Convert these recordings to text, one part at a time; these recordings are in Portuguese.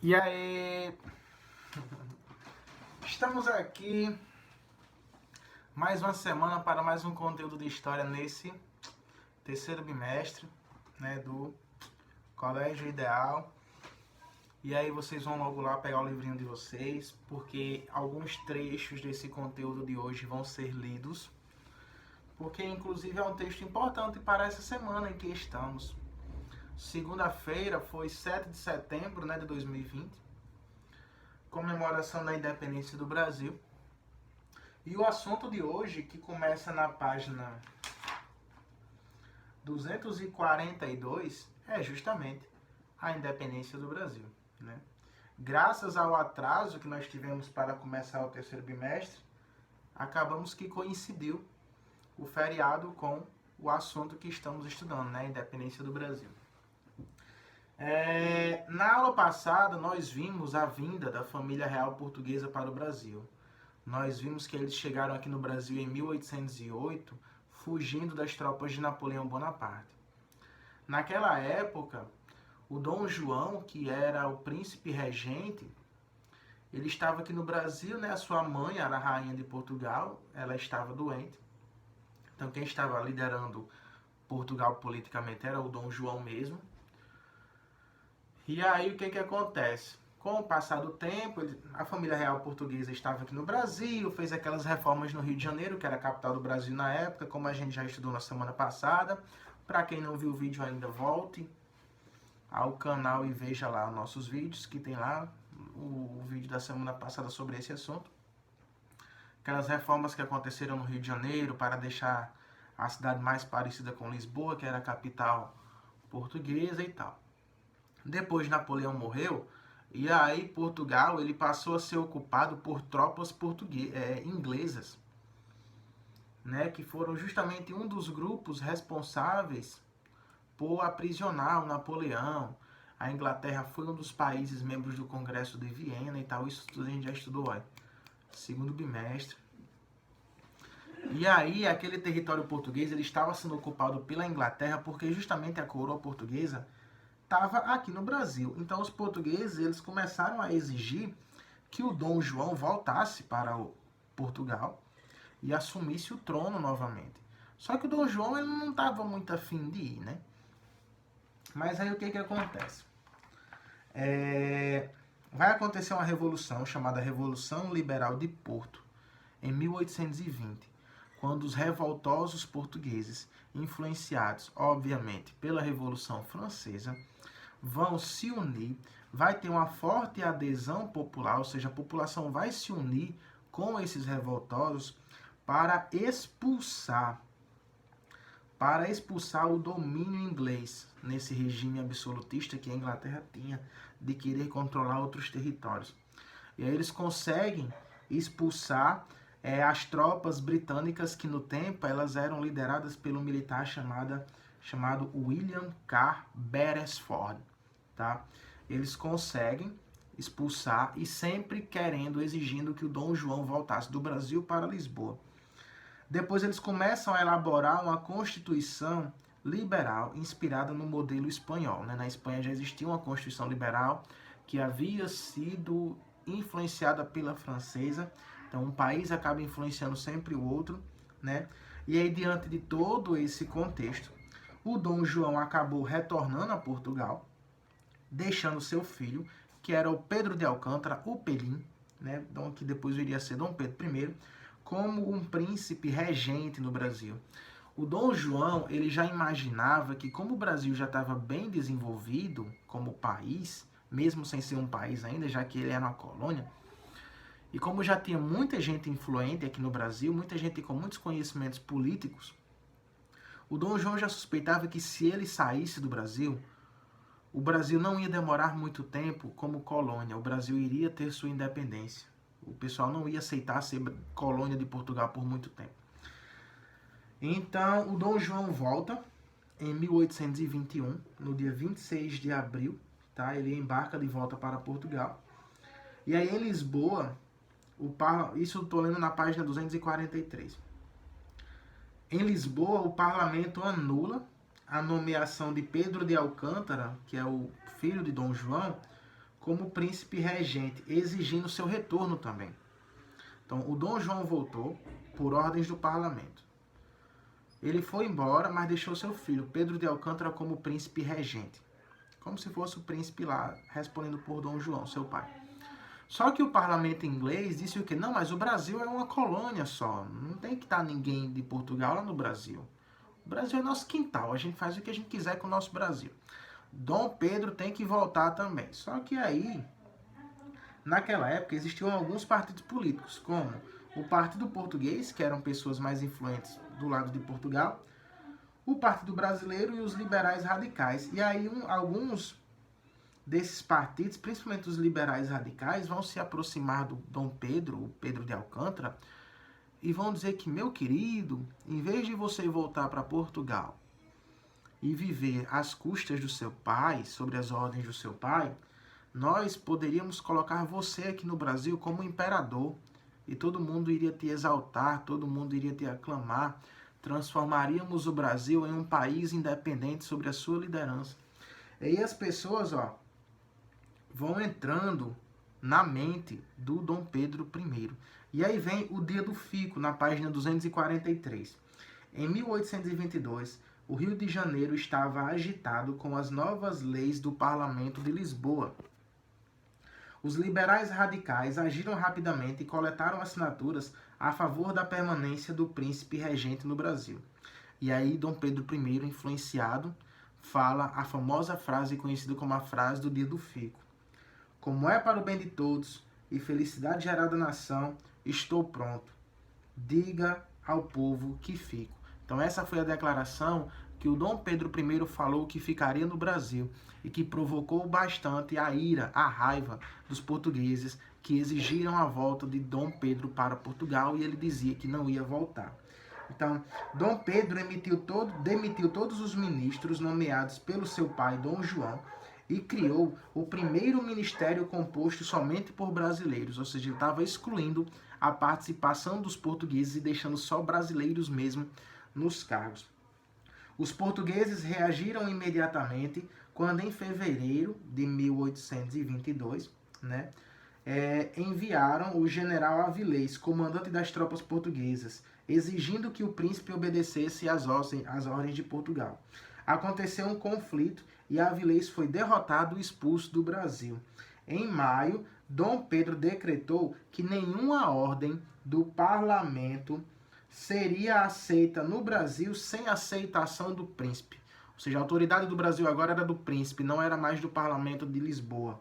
E aí, estamos aqui mais uma semana para mais um conteúdo de história nesse terceiro bimestre, né, do Colégio Ideal. E aí vocês vão logo lá pegar o livrinho de vocês, porque alguns trechos desse conteúdo de hoje vão ser lidos, porque inclusive é um texto importante para essa semana em que estamos. Segunda-feira foi 7 de setembro, né, de 2020, comemoração da independência do Brasil. E o assunto de hoje, que começa na página 242, é justamente a independência do Brasil, né? Graças ao atraso que nós tivemos para começar o terceiro bimestre, acabamos que coincidiu o feriado com o assunto que estamos estudando, né? A independência do Brasil. Na aula passada, nós vimos a vinda da família real portuguesa para o Brasil. Nós vimos que eles chegaram aqui no Brasil em 1808, fugindo das tropas de Napoleão Bonaparte. Naquela época, o Dom João, que era o príncipe regente, ele estava aqui no Brasil, né? A sua mãe era a rainha de Portugal, ela estava doente. Então quem estava liderando Portugal politicamente era o Dom João mesmo. E aí o que acontece? Com o passar do tempo, a família real portuguesa estava aqui no Brasil, fez aquelas reformas no Rio de Janeiro, que era a capital do Brasil na época, como a gente já estudou na semana passada. Para quem não viu o vídeo ainda, volte ao canal e veja lá os nossos vídeos, que tem lá o vídeo da semana passada sobre esse assunto. Aquelas reformas que aconteceram no Rio de Janeiro para deixar a cidade mais parecida com Lisboa, que era a capital portuguesa e tal. Depois Napoleão morreu, e aí Portugal ele passou a ser ocupado por tropas inglesas, né, que foram justamente um dos grupos responsáveis por aprisionar o Napoleão. A Inglaterra foi um dos países membros do Congresso de Viena e tal. Isso tudo a gente já estudou, segundo bimestre. E aí aquele território português ele estava sendo ocupado pela Inglaterra porque justamente a coroa portuguesa estava aqui no Brasil. Então os portugueses eles começaram a exigir que o Dom João voltasse para o Portugal e assumisse o trono novamente. Só que o Dom João ele não estava muito afim de ir, né? Mas aí o que acontece? Vai acontecer uma revolução chamada Revolução Liberal de Porto, em 1820, quando os revoltosos portugueses, influenciados, obviamente, pela Revolução Francesa, vão se unir, vai ter uma forte adesão popular, ou seja, a população vai se unir com esses revoltosos para expulsar o domínio inglês nesse regime absolutista que a Inglaterra tinha de querer controlar outros territórios. E aí eles conseguem expulsar as tropas britânicas que no tempo elas eram lideradas pelo militar chamado William Carr Beresford, tá? Eles conseguem expulsar e sempre exigindo que o Dom João voltasse do Brasil para Lisboa. Depois eles começam a elaborar uma constituição liberal inspirada no modelo espanhol, né? Na Espanha já existia uma constituição liberal que havia sido influenciada pela francesa. Então um país acaba influenciando sempre o outro, né? E aí diante de todo esse contexto, o Dom João acabou retornando a Portugal, deixando seu filho, que era o Pedro de Alcântara, o Pelim, né? Que depois iria ser Dom Pedro I, como um príncipe regente no Brasil. O Dom João ele já imaginava que como o Brasil já estava bem desenvolvido como país, mesmo sem ser um país ainda, já que ele era uma colônia, e como já tinha muita gente influente aqui no Brasil, muita gente com muitos conhecimentos políticos, o Dom João já suspeitava que se ele saísse do Brasil, o Brasil não ia demorar muito tempo como colônia, o Brasil iria ter sua independência. O pessoal não ia aceitar ser colônia de Portugal por muito tempo. Então, o Dom João volta em 1821, no dia 26 de abril, tá? Ele embarca de volta para Portugal. E aí, em Lisboa, isso eu estou lendo na página 243. Em Lisboa, o parlamento anula a nomeação de Pedro de Alcântara, que é o filho de Dom João, como príncipe regente, exigindo seu retorno também. Então, o Dom João voltou por ordens do parlamento. Ele foi embora, mas deixou seu filho, Pedro de Alcântara, como príncipe regente. Como se fosse o príncipe lá, respondendo por Dom João, seu pai. Só que o parlamento inglês disse o quê? Não, mas o Brasil é uma colônia só. Não tem que estar ninguém de Portugal lá no Brasil. O Brasil é nosso quintal. A gente faz o que a gente quiser com o nosso Brasil. Dom Pedro tem que voltar também. Só que aí, naquela época, existiam alguns partidos políticos, como o Partido Português, que eram pessoas mais influentes do lado de Portugal, o Partido Brasileiro e os liberais radicais. E aí alguns desses partidos, principalmente os liberais radicais, vão se aproximar do Dom Pedro, o Pedro de Alcântara, e vão dizer que, meu querido, em vez de você voltar para Portugal e viver às custas do seu pai, sobre as ordens do seu pai, nós poderíamos colocar você aqui no Brasil como imperador, e todo mundo iria te exaltar, todo mundo iria te aclamar, transformaríamos o Brasil em um país independente sobre a sua liderança. E aí as pessoas, vão entrando na mente do Dom Pedro I. E aí vem o Dia do Fico, na página 243. Em 1822, o Rio de Janeiro estava agitado com as novas leis do Parlamento de Lisboa. Os liberais radicais agiram rapidamente e coletaram assinaturas a favor da permanência do príncipe regente no Brasil. E aí Dom Pedro I, influenciado, fala a famosa frase conhecida como a frase do Dia do Fico. Como é para o bem de todos e felicidade geral da nação, estou pronto. Diga ao povo que fico. Então essa foi a declaração que o Dom Pedro I falou que ficaria no Brasil e que provocou bastante a ira, a raiva dos portugueses que exigiram a volta de Dom Pedro para Portugal e ele dizia que não ia voltar. Então, Dom Pedro demitiu todos os ministros nomeados pelo seu pai, Dom João, e criou o primeiro ministério composto somente por brasileiros, ou seja, ele estava excluindo a participação dos portugueses e deixando só brasileiros mesmo nos cargos. Os portugueses reagiram imediatamente quando, em fevereiro de 1822, enviaram o general Avilés, comandante das tropas portuguesas, exigindo que o príncipe obedecesse às ordens de Portugal. Aconteceu um conflito e Avilés foi derrotado e expulso do Brasil. Em maio, Dom Pedro decretou que nenhuma ordem do parlamento seria aceita no Brasil sem aceitação do príncipe. Ou seja, a autoridade do Brasil agora era do príncipe, não era mais do parlamento de Lisboa.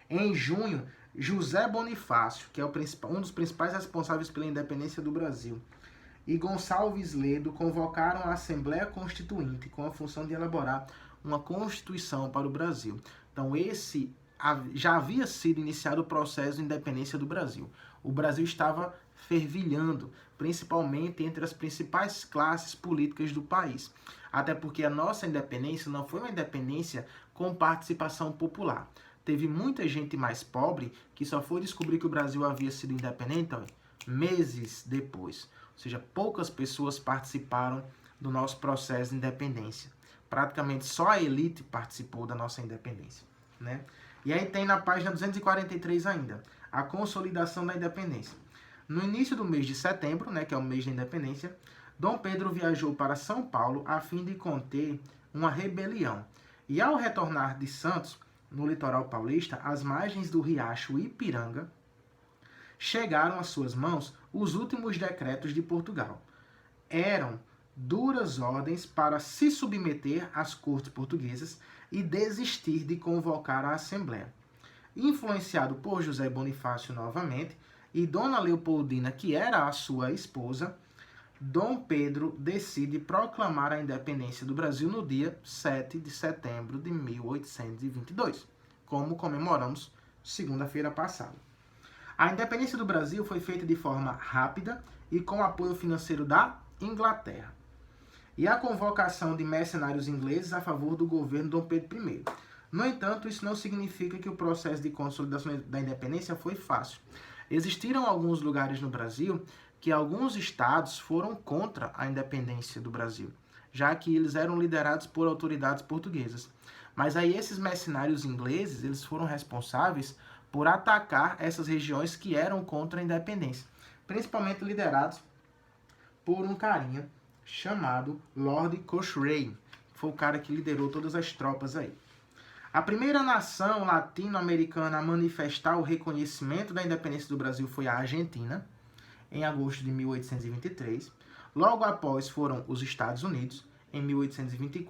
Em junho, José Bonifácio, que é um dos principais responsáveis pela independência do Brasil, e Gonçalves Ledo convocaram a Assembleia Constituinte com a função de elaborar uma Constituição para o Brasil. Então, já havia sido iniciado o processo de independência do Brasil. O Brasil estava fervilhando, principalmente entre as principais classes políticas do país. Até porque a nossa independência não foi uma independência com participação popular. Teve muita gente mais pobre que só foi descobrir que o Brasil havia sido independente meses depois. Ou seja, poucas pessoas participaram do nosso processo de independência. Praticamente só a elite participou da nossa independência, E aí tem na página 243 ainda, a consolidação da independência. No início do mês de setembro, que é o mês da independência, Dom Pedro viajou para São Paulo a fim de conter uma rebelião. E ao retornar de Santos, no litoral paulista, às margens do riacho Ipiranga, chegaram às suas mãos os últimos decretos de Portugal. Eram duras ordens para se submeter às cortes portuguesas e desistir de convocar a Assembleia. Influenciado por José Bonifácio novamente e Dona Leopoldina, que era a sua esposa, Dom Pedro decide proclamar a independência do Brasil no dia 7 de setembro de 1822, como comemoramos segunda-feira passada. A independência do Brasil foi feita de forma rápida e com apoio financeiro da Inglaterra. E a convocação de mercenários ingleses a favor do governo Dom Pedro I. No entanto, isso não significa que o processo de consolidação da independência foi fácil. Existiram alguns lugares no Brasil que alguns estados foram contra a independência do Brasil, já que eles eram liderados por autoridades portuguesas. Mas aí esses mercenários ingleses, eles foram responsáveis por atacar essas regiões que eram contra a independência, principalmente liderados por um carinha chamado Lord Cochrane, que foi o cara que liderou todas as tropas aí. A primeira nação latino-americana a manifestar o reconhecimento da independência do Brasil foi a Argentina, em agosto de 1823. Logo após foram os Estados Unidos, em 1824.